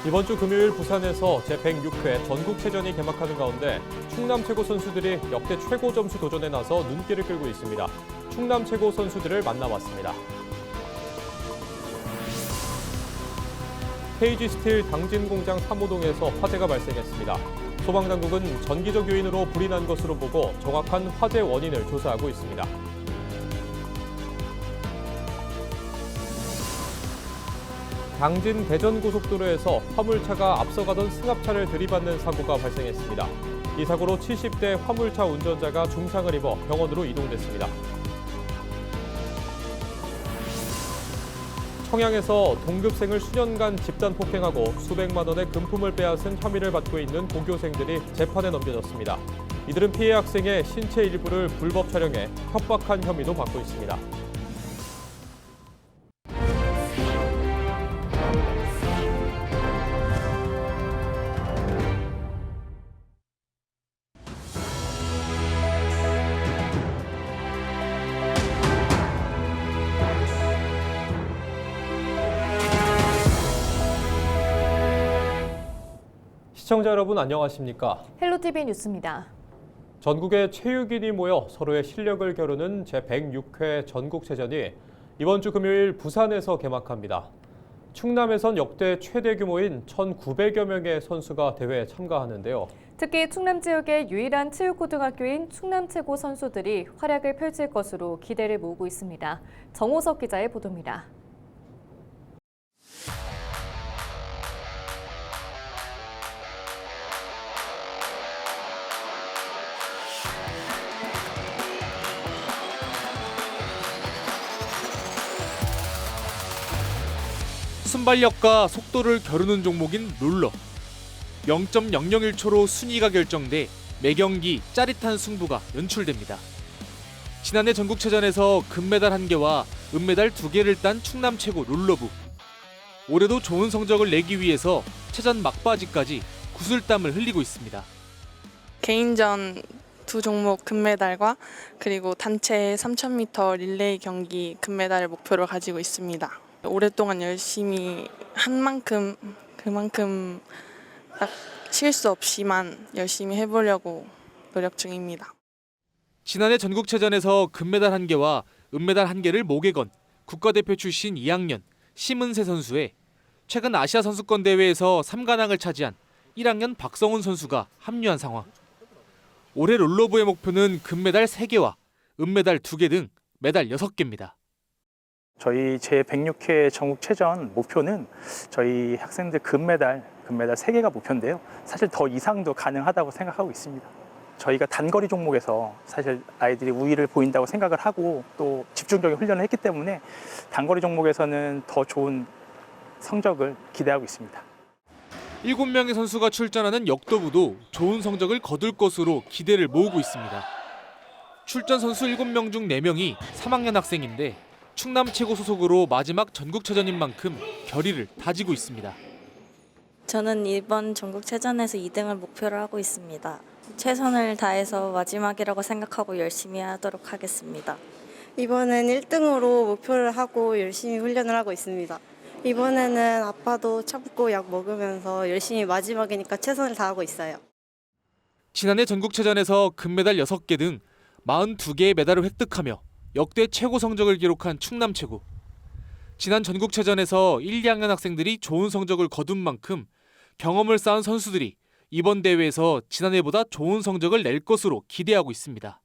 이번 주 금요일 부산에서 제106회 전국체전이 개막하는 가운데 충남 최고 선수들이 역대 최고 점수 도전에 나서 눈길을 끌고 있습니다. 충남 최고 선수들을 만나봤습니다. KG스틸 당진공장 3호동에서 화재가 발생했습니다. 소방당국은 전기적 요인으로 불이 난 것으로 보고 정확한 화재 원인을 조사하고 있습니다. 당진 대전고속도로에서 화물차가 앞서가던 승합차를 들이받는 사고가 발생했습니다. 이 사고로 70대 화물차 운전자가 중상을 입어 병원으로 이동됐습니다. 청양에서 동급생을 수년간 집단 폭행하고 수백만 원의 금품을 빼앗은 혐의를 받고 있는 고교생들이 재판에 넘겨졌습니다. 이들은 피해 학생의 신체 일부를 불법 촬영해 협박한 혐의도 받고 있습니다. 시청자 여러분 안녕하십니까? 헬로티비 뉴스입니다. 전국의 체육인이 모여 서로의 실력을 겨루는 제106회 전국체전이 이번 주 금요일 부산에서 개막합니다. 충남에선 역대 최대 규모인 1,900여 명의 선수가 대회에 참가하는데요. 특히 충남 지역의 유일한 체육고등학교인 충남최고 선수들이 활약을 펼칠 것으로 기대를 모으고 있습니다. 정호석 기자의 보도입니다. 순발력과 속도를 겨루는 종목인 롤러. 0.001초로 순위가 결정돼 매경기 짜릿한 승부가 연출됩니다. 지난해 전국체전에서 금메달 1개와 은메달 2개를 딴 충남 최고 롤러부. 올해도 좋은 성적을 내기 위해서 체전 막바지까지 구슬땀을 흘리고 있습니다. 개인전 두 종목 금메달과 그리고 단체 3000m 릴레이 경기 금메달을 목표로 가지고 있습니다. 오랫동안 열심히 한 만큼 그만큼 딱 실수 없이만 열심히 해보려고 노력 중입니다. 지난해 전국체전에서 금메달 1개와 은메달 1개를 목에 건 국가대표 출신 2학년 심은세 선수에 최근 아시아 선수권 대회에서 3관왕을 차지한 1학년 박성훈 선수가 합류한 상황. 올해 롤러부의 목표는 금메달 3개와 은메달 2개 등 메달 6개입니다. 저희 제106회 전국체전 목표는 저희 학생들 금메달 3개가 목표인데요. 사실 더 이상도 가능하다고 생각하고 있습니다. 저희가 단거리 종목에서 사실 아이들이 우위를 보인다고 생각을 하고 또 집중적인 훈련을 했기 때문에 단거리 종목에서는 더 좋은 성적을 기대하고 있습니다. 7명의 선수가 출전하는 역도부도 좋은 성적을 거둘 것으로 기대를 모으고 있습니다. 출전 선수 7명 중 4명이 3학년 학생인데 충남 최고 소속으로 마지막 전국체전인 만큼 결의를 다지고 있습니다. 저는 이번 전국체전에서 2등을 목표로 하고 있습니다. 최선을 다해서 마지막이라고 생각하고 열심히 하도록 하겠습니다. 이번엔 1등으로 목표를 하고 열심히 훈련을 하고 있습니다. 이번에는 아빠도 참고 약 먹으면서 열심히 마지막이니까 최선을 다하고 있어요. 지난해 전국체전에서 금메달 6개 등 42개의 메달을 획득하며 역대 최고 성적을 기록한 충남 최고. 지난 전국체전에서 1, 2학년 학생들이 좋은 성적을 거둔 만큼 경험을 쌓은 선수들이 이번 대회에서 지난해보다 좋은 성적을 낼 것으로 기대하고 있습니다.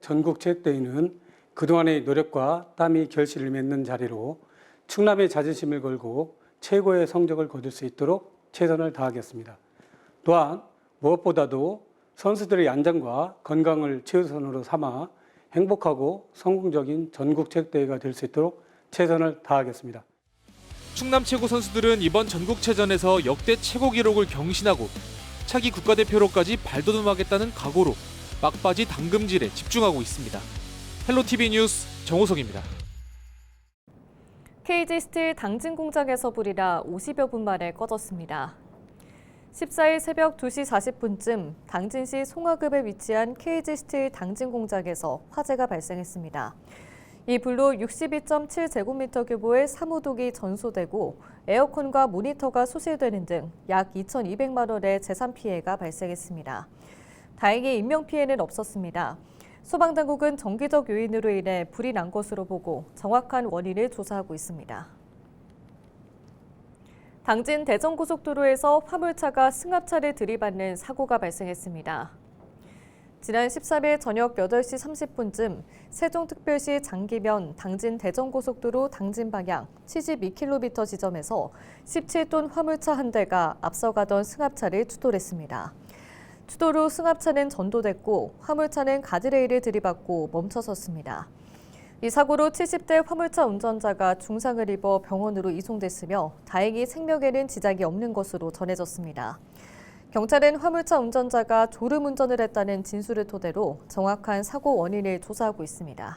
전국체육대회는 그동안의 노력과 땀이 결실을 맺는 자리로 충남의 자존심을 걸고 최고의 성적을 거둘 수 있도록 최선을 다하겠습니다. 또한 무엇보다도 선수들의 안전과 건강을 최우선으로 삼아 행복하고 성공적인 전국체육대회가 될 수 있도록 최선을 다하겠습니다. 충남 최고 선수들은 이번 전국체전에서 역대 최고 기록을 경신하고 차기 국가대표로까지 발돋움하겠다는 각오로 막바지 당금질에 집중하고 있습니다. 헬로티비 뉴스 정호석입니다. KG스틸 당진 공장에서 불이 나 50여 분 만에 꺼졌습니다. 14일 새벽 2시 40분쯤 당진시 송화급에 위치한 KG스틸 당진 공장에서 화재가 발생했습니다. 이 불로 62.7제곱미터 규모의 사무독이 전소되고 에어컨과 모니터가 소실되는 등 약 2,200만 원의 재산 피해가 발생했습니다. 다행히 인명피해는 없었습니다. 소방당국은 정기적 요인으로 인해 불이 난 것으로 보고 정확한 원인을 조사하고 있습니다. 당진 대전고속도로에서 화물차가 승합차를 들이받는 사고가 발생했습니다. 지난 13일 저녁 8시 30분쯤 세종특별시 장기면 당진 대전고속도로 당진 방향 72km 지점에서 17톤 화물차 한 대가 앞서가던 승합차를 추돌했습니다. 추돌 후 승합차는 전도됐고 화물차는 가드레일을 들이받고 멈춰섰습니다. 이 사고로 70대 화물차 운전자가 중상을 입어 병원으로 이송됐으며 다행히 생명에는 지장이 없는 것으로 전해졌습니다. 경찰은 화물차 운전자가 졸음 운전을 했다는 진술을 토대로 정확한 사고 원인을 조사하고 있습니다.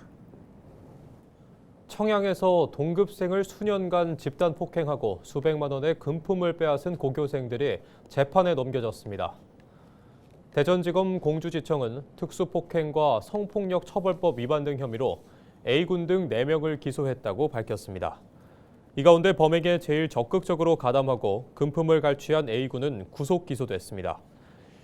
청양에서 동급생을 수년간 집단 폭행하고 수백만 원의 금품을 빼앗은 고교생들이 재판에 넘겨졌습니다. 대전지검 공주지청은 특수폭행과 성폭력 처벌법 위반 등 혐의로 A군 등 4명을 기소했다고 밝혔습니다. 이 가운데 범행에 제일 적극적으로 가담하고 금품을 갈취한 A군은 구속 기소됐습니다.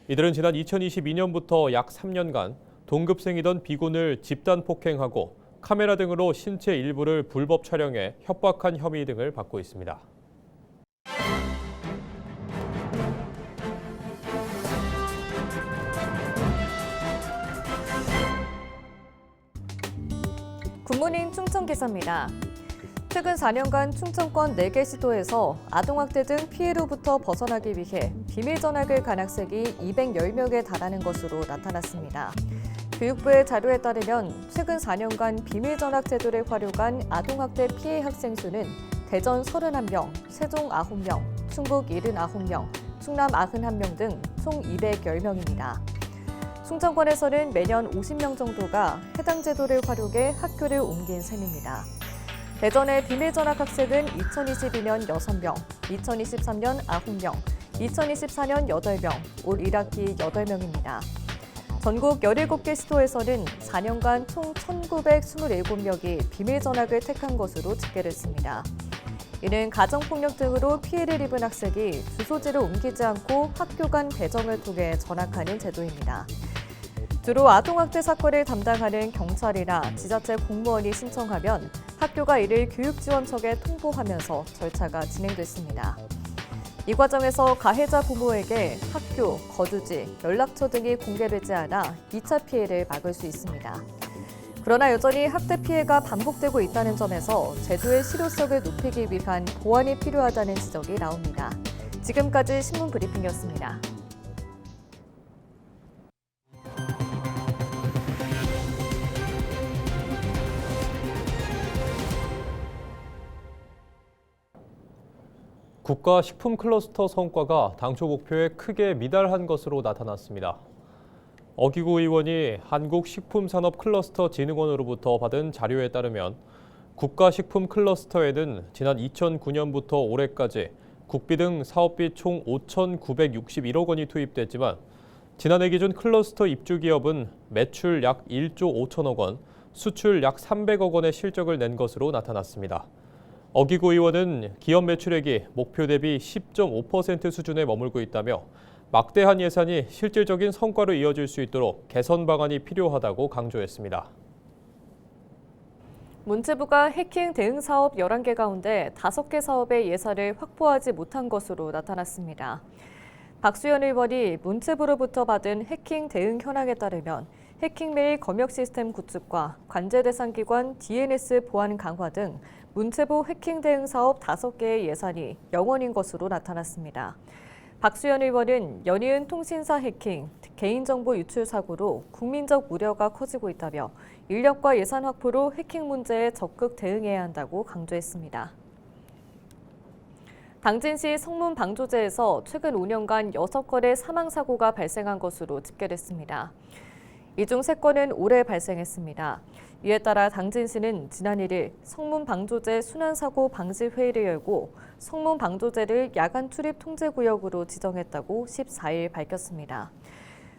이들은 지난 2022년부터 약 3년간 동급생이던 B군을 집단 폭행하고 카메라 등으로 신체 일부를 불법 촬영해 협박한 혐의 등을 받고 있습니다. 굿모닝 충청기사입니다. 최근 4년간 충청권 4개 시도에서 아동학대 등 피해로부터 벗어나기 위해 비밀전학을 간 학생이 210명에 달하는 것으로 나타났습니다. 교육부의 자료에 따르면 최근 4년간 비밀전학 제도를 활용한 아동학대 피해 학생 수는 대전 31명, 세종 9명, 충북 79명, 충남 91명 등 총 210명입니다. 충청권에서는 매년 50명 정도가 해당 제도를 활용해 학교를 옮긴 셈입니다. 대전의 비밀전학 학생은 2022년 6명, 2023년 9명, 2024년 8명, 올 1학기 8명입니다. 전국 17개 시도에서는 4년간 총 1,927명이 비밀전학을 택한 것으로 집계됐습니다. 이는 가정폭력 등으로 피해를 입은 학생이 주소지를 옮기지 않고 학교 간 배정을 통해 전학하는 제도입니다. 주로 아동학대 사건을 담당하는 경찰이나 지자체 공무원이 신청하면 학교가 이를 교육지원청에 통보하면서 절차가 진행됐습니다. 이 과정에서 가해자 부모에게 학교, 거주지, 연락처 등이 공개되지 않아 2차 피해를 막을 수 있습니다. 그러나 여전히 학대 피해가 반복되고 있다는 점에서 제도의 실효성을 높이기 위한 보완이 필요하다는 지적이 나옵니다. 지금까지 신문 브리핑이었습니다. 국가식품클러스터 성과가 당초 목표에 크게 미달한 것으로 나타났습니다. 어기구 의원이 한국식품산업클러스터진흥원으로부터 받은 자료에 따르면 국가식품클러스터에는 지난 2009년부터 올해까지 국비 등 사업비 총 5,961억 원이 투입됐지만 지난해 기준 클러스터 입주 기업은 매출 약 1조 5천억 원, 수출 약 300억 원의 실적을 낸 것으로 나타났습니다. 어기구 의원은 기업 매출액이 목표 대비 10.5% 수준에 머물고 있다며 막대한 예산이 실질적인 성과로 이어질 수 있도록 개선 방안이 필요하다고 강조했습니다. 문체부가 해킹 대응 사업 11개 가운데 5개 사업의 예산을 확보하지 못한 것으로 나타났습니다. 박수현 의원이 문체부로부터 받은 해킹 대응 현황에 따르면 해킹 메일 검역 시스템 구축과 관제 대상 기관 DNS 보안 강화 등 문체부 해킹 대응 사업 5개의 예산이 0원인 것으로 나타났습니다. 박수현 의원은 연이은 통신사 해킹, 개인정보 유출 사고로 국민적 우려가 커지고 있다며 인력과 예산 확보로 해킹 문제에 적극 대응해야 한다고 강조했습니다. 당진시 성문 방조제에서 최근 5년간 6건의 사망사고가 발생한 것으로 집계됐습니다. 이 중 3건은 올해 발생했습니다. 이에 따라 당진시는 지난 1일 성문 방조제 순환사고 방지 회의를 열고 성문 방조제를 야간 출입 통제구역으로 지정했다고 14일 밝혔습니다.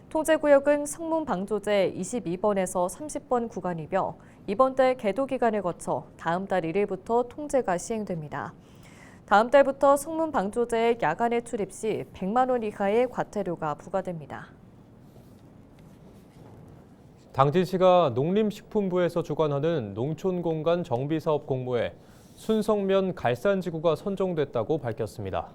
통제구역은 성문 방조제 22번에서 30번 구간이며 이번 달 개도 기간을 거쳐 다음 달 1일부터 통제가 시행됩니다. 다음 달부터 성문 방조제의 야간에 출입 시 100만 원 이하의 과태료가 부과됩니다. 당진시가 농림식품부에서 주관하는 농촌공간 정비사업 공모에 순성면 갈산지구가 선정됐다고 밝혔습니다.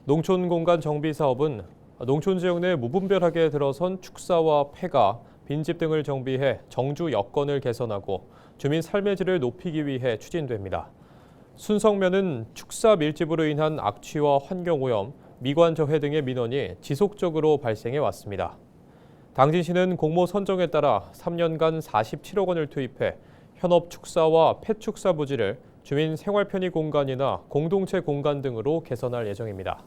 농촌공간 정비사업은 농촌 지역 내 무분별하게 들어선 축사와 폐가, 빈집 등을 정비해 정주 여건을 개선하고 주민 삶의 질을 높이기 위해 추진됩니다. 순성면은 축사 밀집으로 인한 악취와 환경오염, 미관저해 등의 민원이 지속적으로 발생해 왔습니다. 당진시는 공모 선정에 따라 3년간 47억 원을 투입해 현업 축사와 폐축사 부지를 주민 생활 편의 공간이나 공동체 공간 등으로 개선할 예정입니다.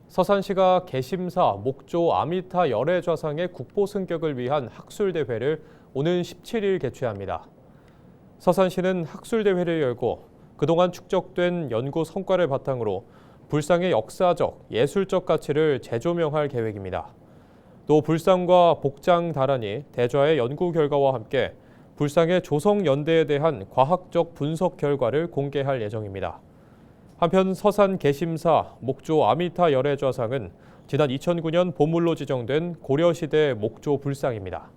서산시가 개심사 목조 아미타 열애 좌상의 국보 승격을 위한 학술대회를 오는 17일 개최합니다. 서산시는 학술대회를 열고 그동안 축적된 연구 성과를 바탕으로 불상의 역사적, 예술적 가치를 재조명할 계획입니다. 또 불상과 복장 다란이 대좌의 연구 결과와 함께 불상의 조성 연대에 대한 과학적 분석 결과를 공개할 예정입니다. 한편 서산 개심사 목조 아미타 열애 좌상은 지난 2009년 보물로 지정된 고려시대 목조 불상입니다.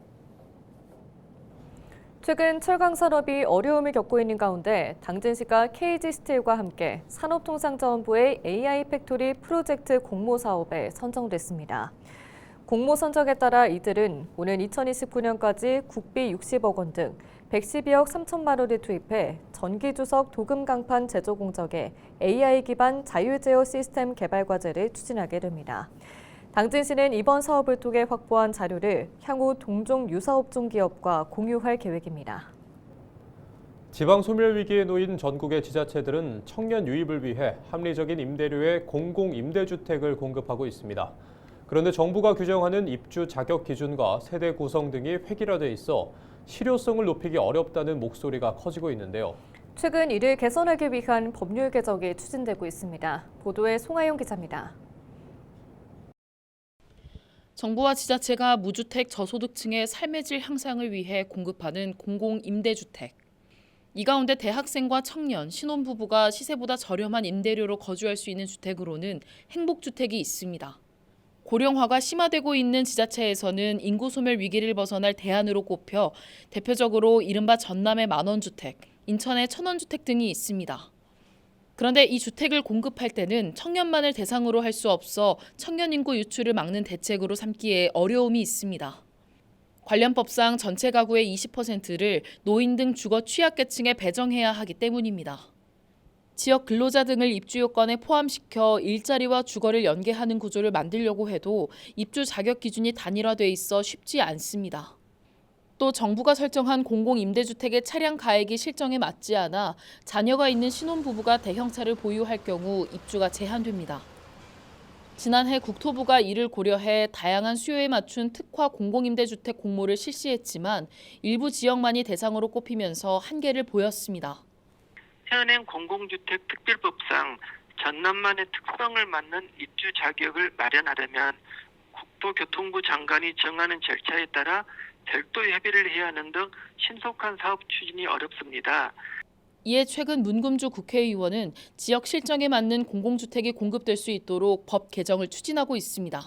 최근 철강 산업이 어려움을 겪고 있는 가운데 당진시가 KG스틸과 함께 산업통상자원부의 AI 팩토리 프로젝트 공모 사업에 선정됐습니다. 공모 선정에 따라 이들은 오는 2029년까지 국비 60억 원 등 112억 3천만 원을 투입해 전기주석 도금 강판 제조 공정에 AI 기반 자율 제어 시스템 개발 과제를 추진하게 됩니다. 당진시는 이번 사업을 통해 확보한 자료를 향후 동종 유사업종 기업과 공유할 계획입니다. 지방 소멸 위기에 놓인 전국의 지자체들은 청년 유입을 위해 합리적인 임대료의 공공 임대주택을 공급하고 있습니다. 그런데 정부가 규정하는 입주 자격 기준과 세대 구성 등이 획일화돼 있어 실효성을 높이기 어렵다는 목소리가 커지고 있는데요. 최근 이를 개선하기 위한 법률 개정이 추진되고 있습니다. 보도에 송하영 기자입니다. 정부와 지자체가 무주택 저소득층의 삶의 질 향상을 위해 공급하는 공공임대주택. 이 가운데 대학생과 청년, 신혼부부가 시세보다 저렴한 임대료로 거주할 수 있는 주택으로는 행복주택이 있습니다. 고령화가 심화되고 있는 지자체에서는 인구 소멸 위기를 벗어날 대안으로 꼽혀 대표적으로 이른바 전남의 만원주택, 인천의 천원주택 등이 있습니다. 그런데 이 주택을 공급할 때는 청년만을 대상으로 할 수 없어 청년 인구 유출을 막는 대책으로 삼기에 어려움이 있습니다. 관련 법상 전체 가구의 20%를 노인 등 주거 취약계층에 배정해야 하기 때문입니다. 지역 근로자 등을 입주 요건에 포함시켜 일자리와 주거를 연계하는 구조를 만들려고 해도 입주 자격 기준이 단일화돼 있어 쉽지 않습니다. 또 정부가 설정한 공공임대주택의 차량 가액이 실정에 맞지 않아 자녀가 있는 신혼부부가 대형차를 보유할 경우 입주가 제한됩니다. 지난해 국토부가 이를 고려해 다양한 수요에 맞춘 특화 공공임대주택 공모를 실시했지만 일부 지역만이 대상으로 꼽히면서 한계를 보였습니다. 현행 공공주택 특별법상 전남만의 특성을 맞는 입주 자격을 마련하려면 국토교통부 장관이 정하는 절차에 따라 별도 협의를 해야 하는 등 신속한 사업 추진이 어렵습니다. 이에 최근 문금주 국회의원은 지역 실정에 맞는 공공주택이 공급될 수 있도록 법 개정을 추진하고 있습니다.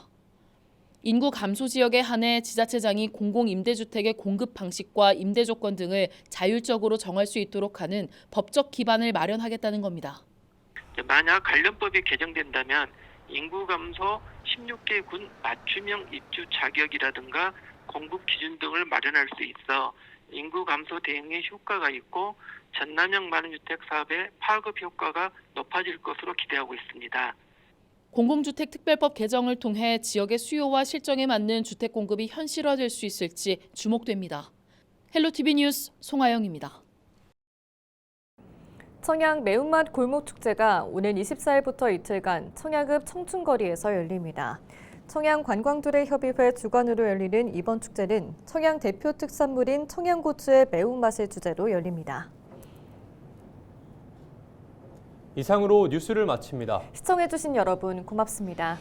인구 감소 지역에 한해 지자체장이 공공임대주택의 공급 방식과 임대 조건 등을 자율적으로 정할 수 있도록 하는 법적 기반을 마련하겠다는 겁니다. 만약 관련법이 개정된다면 인구 감소 16개 군 맞춤형 입주 자격이라든가 공급 기준 등을 마련할 수 있어 인구 감소 대응에 효과가 있고 전남형 만원주택 사업의 파급 효과가 높아질 것으로 기대하고 있습니다. 공공주택 특별법 개정을 통해 지역의 수요와 실정에 맞는 주택 공급이 현실화될 수 있을지 주목됩니다. 헬로티비 뉴스 송하영입니다. 청양 매운맛 골목축제가 오는 24일부터 이틀간 청양읍 청춘거리에서 열립니다. 청양관광두레협의회 주관으로 열리는 이번 축제는 청양 대표 특산물인 청양고추의 매운맛을 주제로 열립니다. 이상으로 뉴스를 마칩니다. 시청해주신 여러분 고맙습니다.